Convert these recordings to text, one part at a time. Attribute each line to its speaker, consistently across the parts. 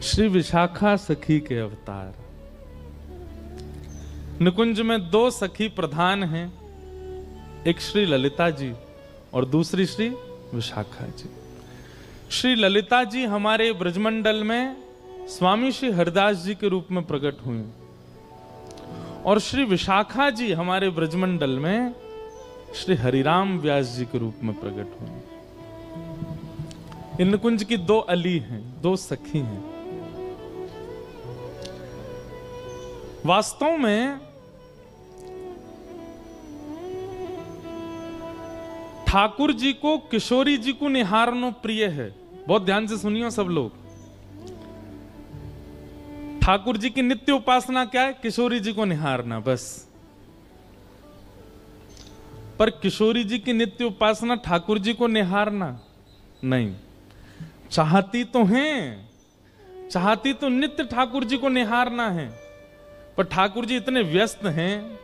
Speaker 1: श्री विशाखा सखी के अवतार। निकुंज में दो सखी प्रधान हैं, एक श्री ललिता जी और दूसरी श्री विशाखा जी। श्री ललिता जी हमारे ब्रजमंडल में स्वामी श्री हरिदास जी के रूप में प्रकट हुई और श्री विशाखा जी हमारे ब्रजमंडल में श्री हरिराम व्यास जी के रूप में प्रकट हुई। इन निकुंज की दो अली हैं, दो सखी हैं। वास्तव में ठाकुर जी को किशोरी जी को निहारनो प्रिय है। बहुत ध्यान से सुनियो सब लोग। ठाकुर जी की नित्य उपासना क्या है? किशोरी जी को निहारना, बस। पर किशोरी जी की नित्य उपासना ठाकुर जी को निहारना नहीं। चाहती तो हैं, चाहती तो नित्य ठाकुर जी को निहारना है, पर ठाकुर जी इतने व्यस्त हैं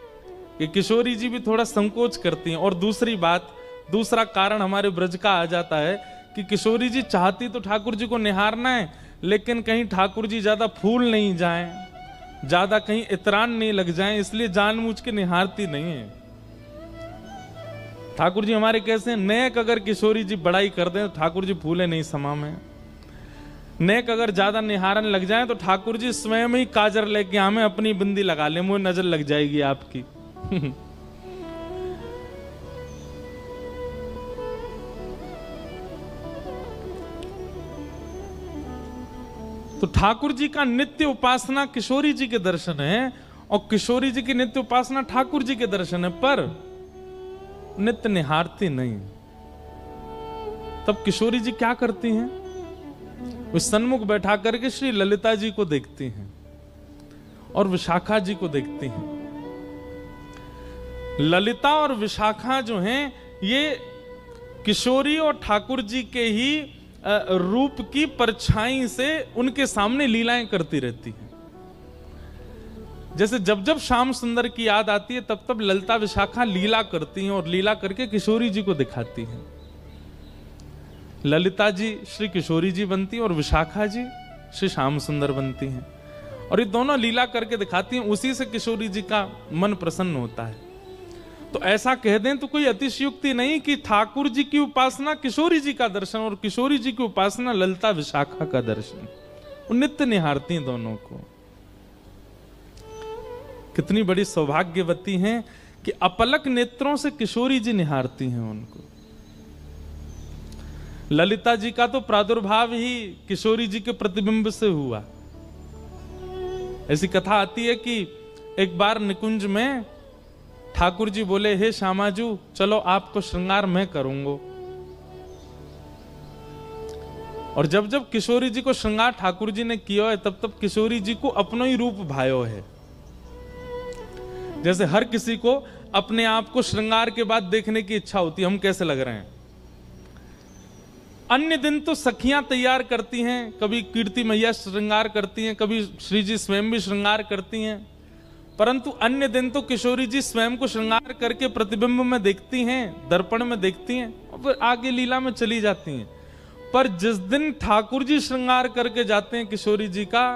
Speaker 1: कि किशोरी जी भी थोड़ा संकोच करती हैं। और दूसरी बात, दूसरा कारण हमारे ब्रज का आ जाता है कि किशोरी जी चाहती तो ठाकुर जी को निहारना है, लेकिन कहीं ठाकुर जी ज्यादा फूल नहीं जाएं, ज्यादा कहीं इतरान नहीं लग जाएं, इसलिए जानबूझ के निहारती नहीं है। ठाकुर जी हमारे कैसे हैं? नेक अगर किशोरी जी बड़ाई कर दें तो ठाकुर जी फूले नहीं समा में। नेक अगर ज्यादा निहारन लग जाए तो ठाकुर जी स्वयं ही काजर लेके हमें अपनी बिंदी लगा ले, मुझे नजर लग जाएगी आपकी। तो ठाकुर जी का नित्य उपासना किशोरी जी के दर्शन है और किशोरी जी की नित्य उपासना ठाकुर जी के दर्शन है, पर नित्य निहारती नहीं। तब किशोरी जी क्या करती हैं? वे सन्मुख बैठा करके श्री ललिता जी को देखती हैं और विशाखा जी को देखती हैं। ललिता और विशाखा जो हैं, ये किशोरी और ठाकुर जी के ही रूप की परछाई से उनके सामने लीलाएं करती रहती हैं। जैसे जब जब श्याम सुंदर की याद आती है तब तब ललिता विशाखा लीला करती हैं और लीला करके किशोरी जी को दिखाती हैं। ललिता जी श्री किशोरी जी बनती हैं और विशाखा जी श्री श्याम सुंदर बनती हैं, और ये दोनों लीला करके दिखाती हैं। उसी से किशोरी जी का मन प्रसन्न होता है। तो ऐसा कह दें तो कोई अतिशयोक्ति नहीं कि ठाकुर जी की उपासना किशोरी जी का दर्शन और किशोरी जी की उपासना ललिता विशाखा का दर्शन। वो नित्य निहारती हैं दोनों को। कितनी बड़ी सौभाग्यवती हैं कि अपलक नेत्रों से किशोरी जी निहारती हैं उनको। ललिता जी का तो प्रादुर्भाव ही किशोरी जी के प्रतिबिंब से हुआ। ऐसी कथा आती है कि एक बार निकुंज में ठाकुर जी बोले, हे श्यामाजू चलो आपको श्रृंगार मैं करूंगा। और जब जब किशोरी जी को श्रृंगार ठाकुर जी ने किया है तब तब किशोरी जी को अपनो ही रूप भायो है। जैसे हर किसी को अपने आप को श्रृंगार के बाद देखने की इच्छा होती है, हम कैसे लग रहे हैं। अन्य दिन तो सखियां तैयार करती हैं, कभी कीर्ति मैया श्रृंगार करती हैं, कभी श्री जी स्वयं भी श्रृंगार करती हैं, परंतु अन्य दिन तो किशोरी जी स्वयं को श्रृंगार करके प्रतिबिंब में देखती हैं, दर्पण में देखती हैं और फिर आगे लीला में चली जाती हैं। पर जिस दिन ठाकुर जी श्रृंगार करके जाते हैं किशोरी जी का,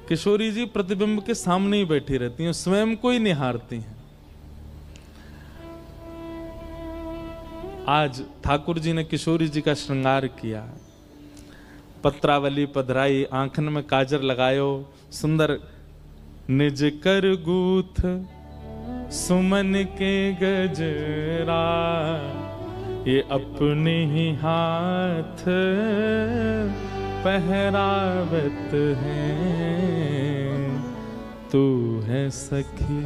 Speaker 1: किशोरी जी प्रतिबिंब के सामने ही बैठी रहती हैं, स्वयं को ही निहारती हैं। आज ठाकुर जी ने किशोरी जी का श्रृंगार किया, पत्रावली पधराई, आंखन में काजर लगायो, सुंदर निज कर गूथ सुमन के गजरा, ये अपने ही हाथ पहरावत है। तू है सखी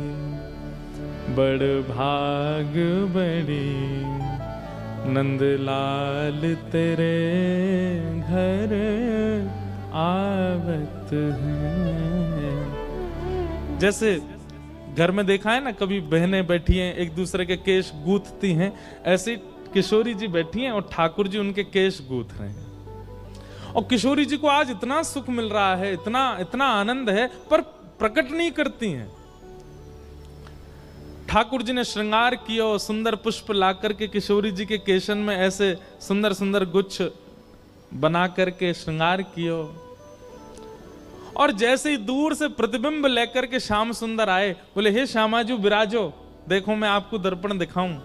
Speaker 1: बड़ भाग बड़ी, नंदलाल तेरे घर आवत है। जैसे घर में देखा है ना, कभी बहनें बैठी हैं एक दूसरे के केश गूंथती हैं, ऐसे किशोरी जी बैठी हैं और ठाकुर जी उनके केश गूंथ रहे हैं। और किशोरी जी को आज इतना सुख मिल रहा है, इतना इतना आनंद है, पर प्रकट नहीं करती हैं। ठाकुर जी ने श्रृंगार किया, सुंदर पुष्प ला करके किशोरी जी के केशन में ऐसे सुंदर सुंदर गुच्छ बना करके श्रृंगार किया, और जैसे ही दूर से प्रतिबिंब लेकर के श्याम सुंदर आए, बोले हे श्यामाजू विराजो, देखो मैं आपको दर्पण दिखाऊं।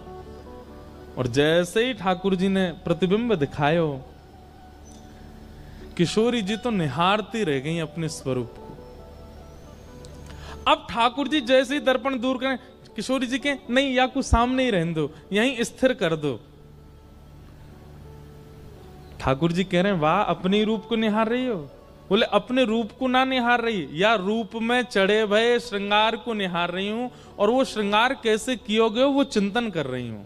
Speaker 1: और जैसे ही ठाकुर जी ने प्रतिबिंब दिखायो, किशोरी जी तो निहारती रह गई अपने स्वरूप को। अब ठाकुर जी जैसे ही दर्पण दूर करें, किशोरी जी के नहीं या कुछ सामने ही रहने दो, यहीं स्थिर कर दो। ठाकुर जी कह रहे हैं वाह, अपने रूप को निहार रही हो? बोले अपने रूप को ना निहार रही, या रूप में चढ़े भये श्रृंगार को निहार रही हूं, और वो श्रृंगार कैसे कियोगे वो चिंतन कर रही हूं।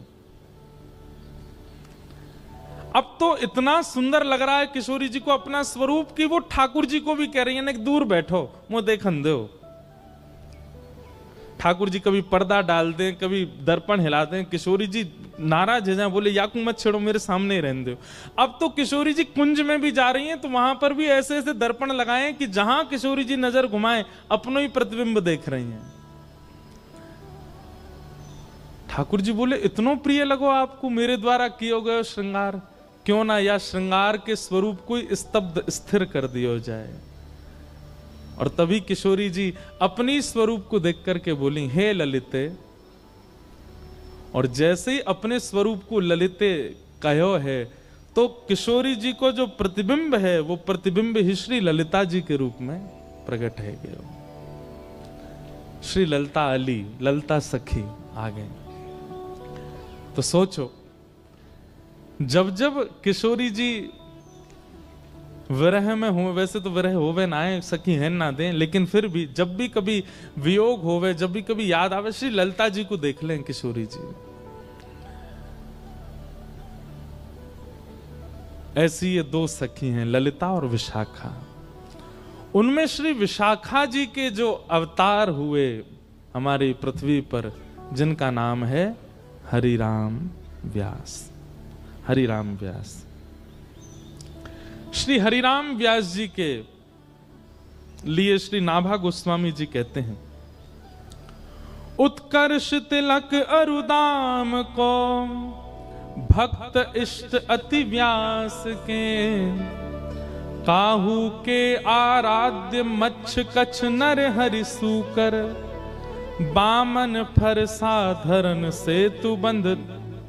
Speaker 1: अब तो इतना सुंदर लग रहा है किशोरी जी को अपना स्वरूप की वो ठाकुर जी को भी कह रही है ना दूर बैठो, मुंह देखन दो। ठाकुर जी कभी पर्दा डाल दें, कभी दर्पण हिला दें, किशोरी जी नाराज है, बोले याकू मत छेड़ो, मेरे सामने ही रहने दो। अब तो किशोरी जी कुंज में भी जा रही हैं तो वहां पर भी ऐसे ऐसे दर्पण लगाएं कि जहां किशोरी जी नजर घुमाएं अपनो ही प्रतिबिंब देख रही हैं। ठाकुर जी बोले इतनो प्रिय लगो आपको मेरे द्वारा किए गए श्रृंगार, क्यों ना या श्रृंगार के स्वरूप को स्तब्ध स्थिर कर दिया जाए। और तभी किशोरी जी अपनी स्वरूप को देख करके बोली हे ललिते। और जैसे ही अपने स्वरूप को ललिते कहो है तो किशोरी जी को जो प्रतिबिंब है वो प्रतिबिंब ही श्री ललिता जी के रूप में प्रकट है गया। श्री ललिता अली, ललिता सखी आ गए। तो सोचो, जब जब किशोरी जी विरह में हो, वैसे तो विरह होवे ना आए, सखी है ना दें, लेकिन फिर भी जब भी कभी वियोग होवे, जब भी कभी याद आवे, श्री ललिता जी को देख लें किशोरी जी। ऐसी ये दो सखी हैं ललिता और विशाखा। उनमें श्री विशाखा जी के जो अवतार हुए हमारी पृथ्वी पर, जिनका नाम है हरिराम व्यास। हरिराम व्यास, श्री हरिराम व्यास जी के लिए श्री नाभा गोस्वामी जी कहते हैं, उत्कर्ष तिलक अरुदाम को भक्त इष्ट अति व्यास के, काहू के आराध्य मच्छ कच्छ नर हरि सूकर, बामन फर साधरन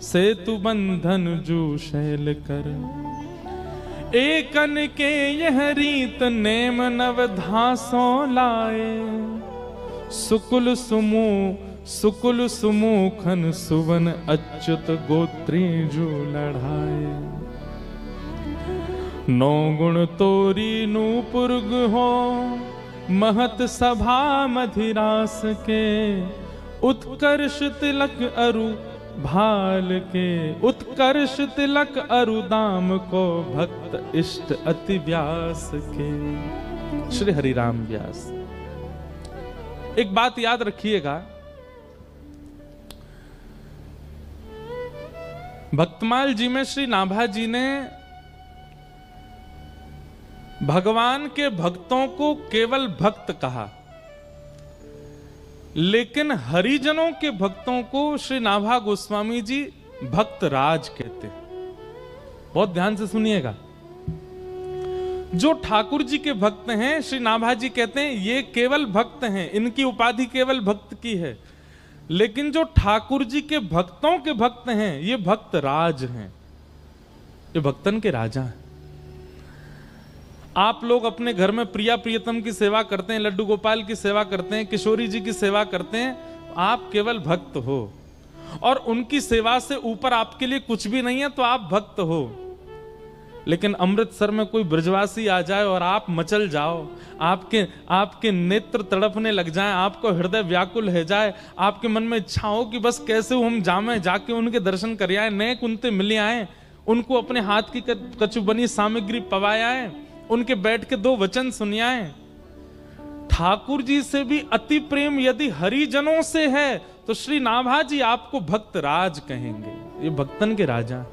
Speaker 1: सेतु बंधन जू शैल कर, एकन के यह रीत नेम नवधासों लाए, सुकुल सुमुखन सुवन अच्युत गोत्री जो लढ़ाए, नौ गुण तोरी नूपुर हो महत सभा मधिरास के, उत्कर्ष तिलक अरु भाल के, उत्कर्ष तिलक अरुदाम को भक्त इष्ट अति व्यास के। श्री हरिराम व्यास। एक बात याद रखिएगा, भक्तमाल जी में श्री नाभा जी ने भगवान के भक्तों को केवल भक्त कहा, लेकिन हरिजनों के भक्तों को श्री नाभा गोस्वामी जी भक्त राज कहते हैं। बहुत ध्यान से सुनिएगा, जो ठाकुर जी के भक्त हैं श्री नाभा जी कहते हैं ये केवल भक्त हैं, इनकी उपाधि केवल भक्त की है, लेकिन जो ठाकुर जी के भक्तों के भक्त हैं ये भक्त राज हैं, ये भक्तन के राजा हैं। आप लोग अपने घर में प्रिया प्रियतम की सेवा करते हैं, लड्डू गोपाल की सेवा करते हैं, किशोरी जी की सेवा करते हैं, आप केवल भक्त हो, और उनकी सेवा से ऊपर आपके लिए कुछ भी नहीं है तो आप भक्त हो। लेकिन अमृतसर में कोई ब्रजवासी आ जाए और आप मचल जाओ, आपके नेत्र तड़पने लग जाएं, आपको हृदय व्याकुल हो जाए, आपके मन में इच्छा हो कि बस कैसे हम जामे जाके उनके दर्शन कर आए, नए कुंते मिले आए, उनको अपने हाथ की कछु बनी सामग्री पवाए, उनके बैठ के दो वचन सुनियाए। ठाकुर जी से भी अति प्रेम यदि हरिजनों से है तो श्री नाभा जी आपको भक्त राज कहेंगे, ये भक्तन के राजा।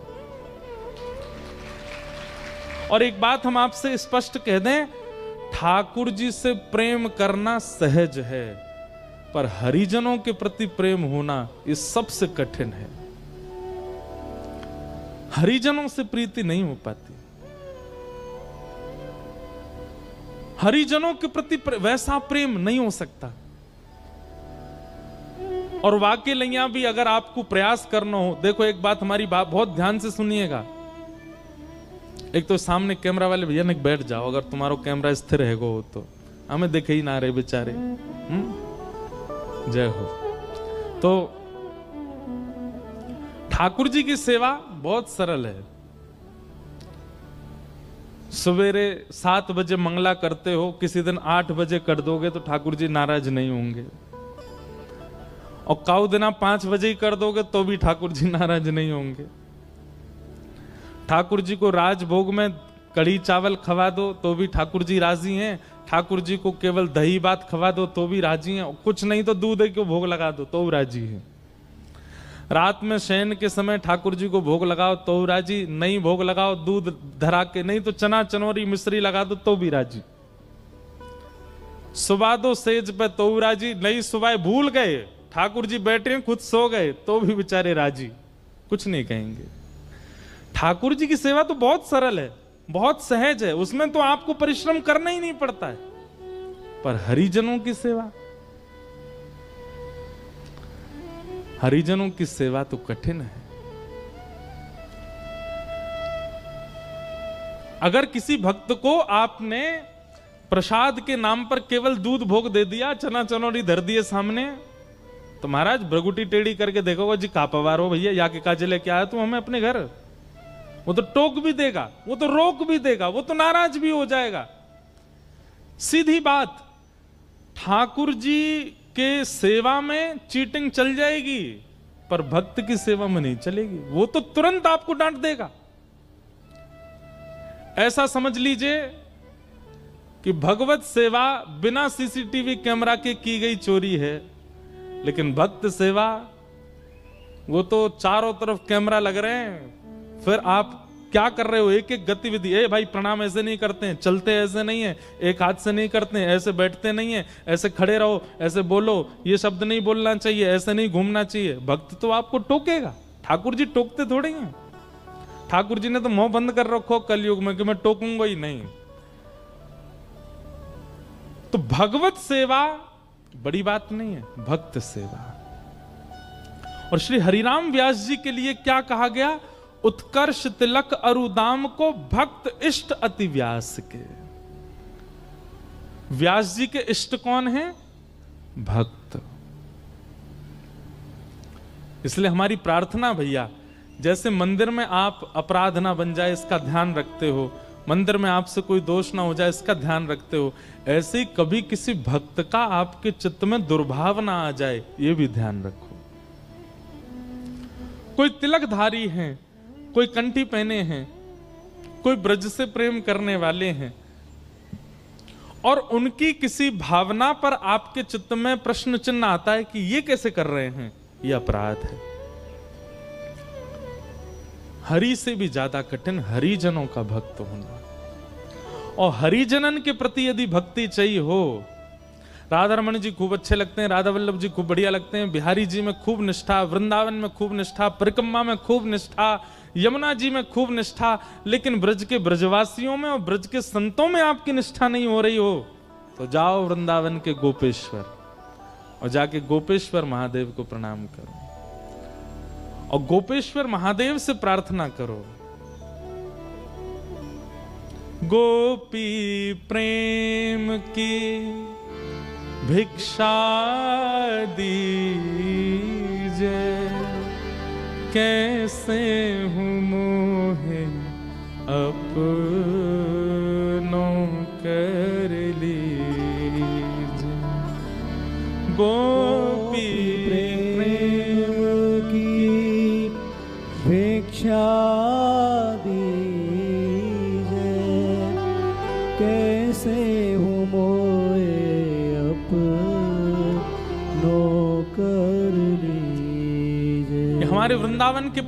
Speaker 1: और एक बात हम आपसे स्पष्ट कह दें, ठाकुर जी से प्रेम करना सहज है, पर हरिजनों के प्रति प्रेम होना ये सबसे कठिन है। हरिजनों से प्रीति नहीं हो पाती। हरिजनों के प्रति वैसा प्रेम नहीं हो सकता। और वाकई लैया भी अगर आपको प्रयास करना हो, देखो एक बात हमारी बात बहुत ध्यान से सुनिएगा। एक तो सामने कैमरा वाले भैया ने बैठ जाओ, अगर तुम्हारो कैमरा स्थिर है गो तो हमें देखे ही ना रहे बेचारे। जय हो। तो ठाकुर जी की सेवा बहुत सरल है। सवेरे 7 बजे मंगला करते हो, किसी दिन 8 बजे कर दोगे तो ठाकुर जी नाराज नहीं होंगे, और काऊ दिना 5 बजे ही कर दोगे तो भी ठाकुर जी नाराज नहीं होंगे। ठाकुर जी को राजभोग में कढ़ी चावल खवा दो तो भी ठाकुर जी राजी हैं। ठाकुर जी को केवल दही भात खवा दो तो भी राजी हैं। कुछ नहीं तो दूध को भोग लगा दो तो राजी हैं। रात में शयन के समय ठाकुर जी को भोग लगाओ तो राजी, नहीं भोग लगाओ दूध धरा के, नहीं तो चना चनौरी मिश्री लगा दो तो भी राजी। सुबह दो सेज पे तो राजी, नहीं सुबह भूल गए ठाकुर जी बैठे खुद सो गए तो भी बेचारे राजी, कुछ नहीं कहेंगे। ठाकुर जी की सेवा तो बहुत सरल है, बहुत सहज है, उसमें तो आपको परिश्रम करना ही नहीं पड़ता है। पर हरिजनों की सेवा, हरिजनों की सेवा तो कठिन है। अगर किसी भक्त को आपने प्रसाद के नाम पर केवल दूध भोग दे दिया, चना चनौरी धर दिए सामने, तो महाराज भ्रगुटी टेढ़ी करके देखोगे जी का पवार हो भैया, या के काजे लेके आया तू हमें अपने घर। वो तो टोक भी देगा, वो तो रोक भी देगा, वो तो नाराज भी हो जाएगा। सीधी बात, ठाकुर जी के सेवा में चीटिंग चल जाएगी पर भक्त की सेवा में नहीं चलेगी। वो तो तुरंत आपको डांट देगा। ऐसा समझ लीजिए कि भगवत सेवा बिना सीसीटीवी कैमरा के की गई चोरी है, लेकिन भक्त सेवा वो तो चारों तरफ कैमरा लग रहे हैं, फिर आप क्या कर रहे हो, एक एक गतिविधि। ए भाई प्रणाम ऐसे नहीं करते हैं, चलते ऐसे नहीं है, एक हाथ से नहीं करते हैं, ऐसे बैठते नहीं है, ऐसे खड़े रहो, ऐसे बोलो, ये शब्द नहीं बोलना चाहिए, ऐसे नहीं घूमना चाहिए। भक्त तो आपको टोकेगा, ठाकुर जी टोकते थोड़े हैं। ठाकुर जी ने तो मुंह बंद कर रखो कलयुग में कि मैं टोकूंगा ही नहीं। तो भगवत सेवा बड़ी बात नहीं है, भक्त सेवा। और श्री हरिराम व्यास जी के लिए क्या कहा गया, उत्कर्ष तिलक अरुदाम को भक्त इष्ट अति व्यास के। व्यास जी के इष्ट कौन है, भक्त। इसलिए हमारी प्रार्थना भैया, जैसे मंदिर में आप अपराध ना बन जाए इसका ध्यान रखते हो, मंदिर में आपसे कोई दोष ना हो जाए इसका ध्यान रखते हो, ऐसे ही कभी किसी भक्त का आपके चित्त में दुर्भाव ना आ जाए ये भी ध्यान रखो। कोई तिलकधारी हैं, कोई कंठी पहने हैं, कोई ब्रज से प्रेम करने वाले हैं, और उनकी किसी भावना पर आपके चित्त में प्रश्न चिन्ह आता है कि ये कैसे कर रहे हैं, ये अपराध है। हरि से भी ज्यादा कठिन हरिजनों का भक्त होना। और हरिजनन के प्रति यदि भक्ति चाहिए हो, राधा रमण जी खूब अच्छे लगते हैं, राधा वल्लभ जी खूब बढ़िया लगते हैं, बिहारी जी में खूब निष्ठा, वृंदावन में खूब निष्ठा, परिक्रमा में खूब निष्ठा, यमुना जी में खूब निष्ठा, लेकिन ब्रज के ब्रजवासियों में और ब्रज के संतों में आपकी निष्ठा नहीं हो रही हो, तो जाओ वृंदावन के गोपेश्वर और जाके गोपेश्वर महादेव को प्रणाम करो और गोपेश्वर महादेव से प्रार्थना करो, गोपी प्रेम की भिक्षा दीजिए, कैसे हूँ मोहे अपनों कर लीजिए। गोपी प्रेम
Speaker 2: की भिक्षा दीजिए, कैसे हूँ मोहे अपनों कर लीजिए।
Speaker 1: हमारे वृंदावन के